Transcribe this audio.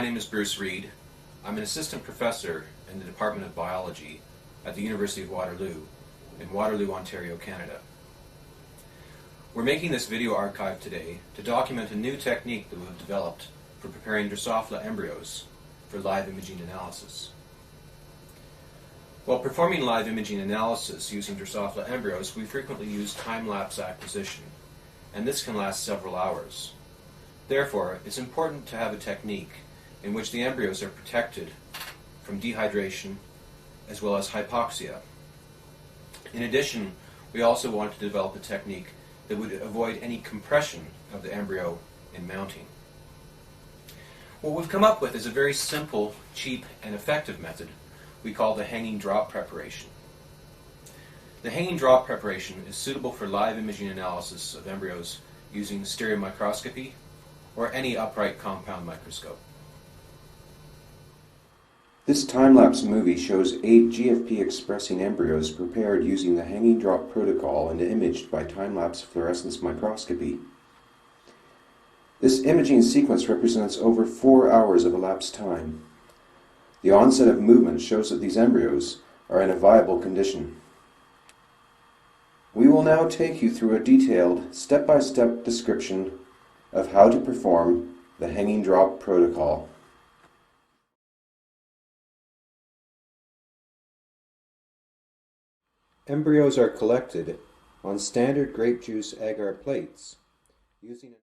name is Bruce Reed. I'm an assistant professor in the Department of Biology at the University of Waterloo in Waterloo, Ontario, Canada. We're making this video archive today to document a new technique that we've developed for preparing Drosophila embryos for live imaging analysis. While performing live imaging analysis using Drosophila embryos, we frequently use time-lapse acquisition, and this can last several hours. Therefore, it's important to have a technique in which the embryos are protected from dehydration as well as hypoxia. In addition, we also want to develop a technique that would avoid any compression of the embryo in mounting. What we've come up with is a very simple, cheap, and effective method we call the hanging drop preparation. The hanging drop preparation is suitable for live imaging analysis of embryos using stereomicroscopy or any upright compound microscope. This time-lapse movie shows 8 GFP-expressing embryos prepared using the hanging drop protocol and imaged by time-lapse fluorescence microscopy. This imaging sequence represents over 4 hours of elapsed time. The onset of movement shows that these embryos are in a viable condition. We will now take you through a detailed, step-by-step description of how to perform the hanging drop protocol. Embryos are collected on standard grape juice agar plates using